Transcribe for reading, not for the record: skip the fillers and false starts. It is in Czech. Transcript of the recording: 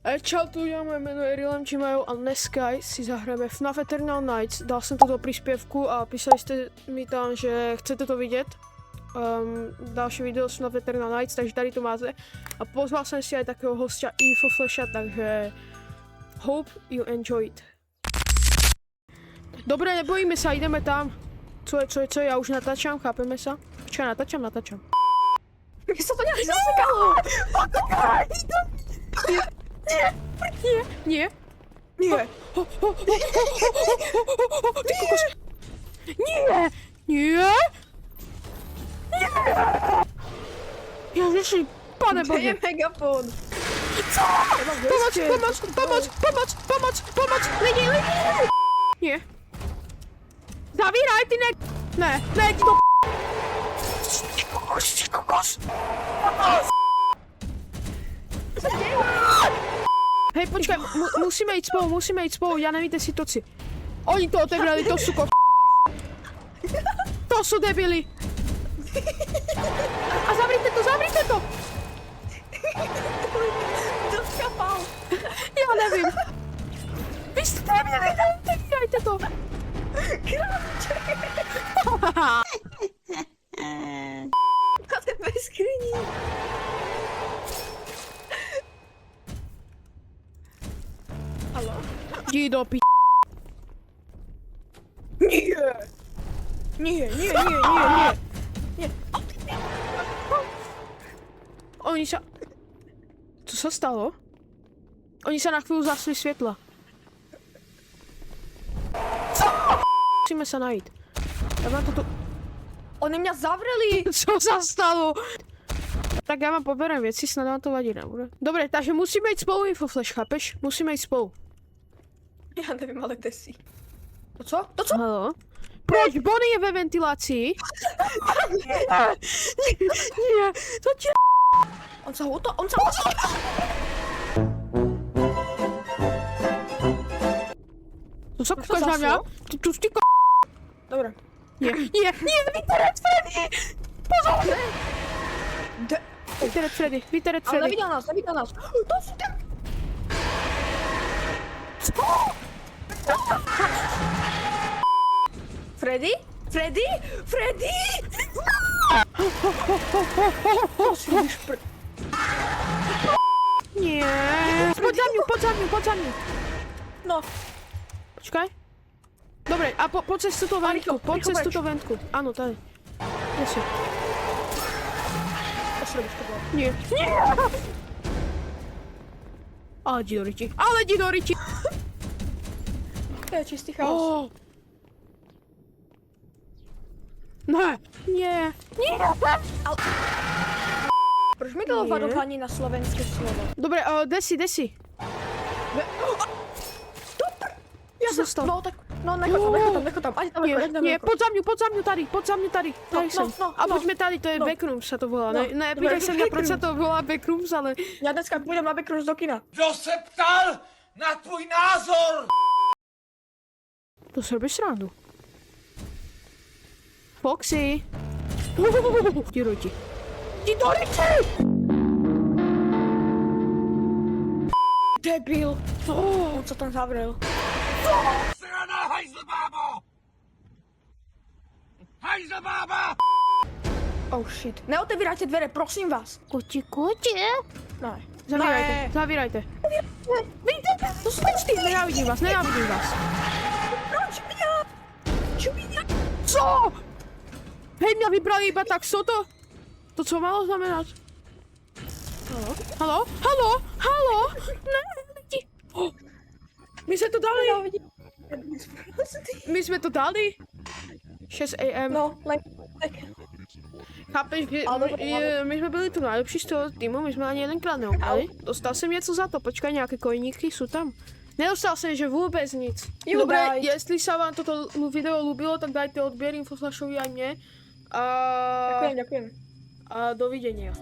Čau, tu já, moje jméno je Rilem Gmail a dneska si zahrajeme FNAF Eternal Nights. Dal jsem tuto příspěvku a písali jste mi tam, že chcete to vidět. Další video z FNAF Eternal Nights, takže tady to máte. A pozval jsem si aj takého hostia Info Flasha, takže hope you enjoy it. Dobre, nebojíme sa, ideme tam. Co je, já už natáčam, chápeme sa? Počkaj, natáčam. Mně se to nějak zasekalo! Nie. Ty kokos. Nie. Ježiši, pane bože. Je megafon! Pomoc! Lidi! Nie. Zavíraj, ty ne, ty to kokos. Hej, počkaj, musíme jít spolu, já nevím situaci. Oni to otevřeli, to jsou To jsou debili. A zavřete to. To skapal! Já nevím. Vy jste debili, otevírajte to. Máte bez skříní. Haló? Jdi do p***. Nie. Oni sa... Co sa stalo? Oni sa na chvíľu zasli světla. Co? Musíme sa najít. Já mám to tu... Oni mě zavřeli! Co sa stalo? Tak já vám poberem věci, snad vám to vadí nebude. Dobre, takže musíme jít spolu, Info Flash, chápeš? Musíme jít spolu. Já nevím, ale kde jsi? To co? Haló? Proč? Bonnie je ve ventilaci? Nie, to ti... On se houtol! To co koukáš na mě? Tu ty ko... Dobré. Nie, vyteret Freddy! Pozor! Vyteret Ale Freddy. neviděl nás. To jsou ty... Freddy? Nie. Poď za mňu. No. Počkaj. Dobre, a poď cez túto ventku, Áno, tady. Kde si? Nie. Ale jdi do ryti. To je čistý chaos. Ne. Nie. Proč mi dalo varování na slovenské slovo? Dobre, desi. Já Co se stalo? No tak, nech ho tam, ani tam Nie, poď za mňu tady. Tady jsem. A pojďme tady, to je Backrooms sa to volá. Ne, pýtaj se mě, proč sa to volá Backrooms, ale... Já dneska půjdem na Backrooms do kina. Kdo se ptal na tvůj názor? To si robíš srandu. Foxy. Jdi do ryti. Debil. On se tam zavřel. Sraná hajzlbábo! Oh shit. Neotevírajte dvere, prosím vás. Kuči. Ne. Zavírajte. To jsou ty. Nenávidím vás. Proč mě? Co? Hej, mě vybrali iba tak, co to? To co malo znamenat? Haló? Ne, lidi. My jsme to dali. 6 AM. No, tak. Chápeš, že my jsme byli tu najlepší z toho týmu, my jsme ani jedenkrát neuměli. Dostal jsem něco za to, počkaj, nějaké koníky jsou tam. Nedostal jsem, že vůbec nic. Dobre, jestli se vám toto video ľúbilo, tak dajte odběr Info Flashovi aj mne. Ďakujem. A dovidenia.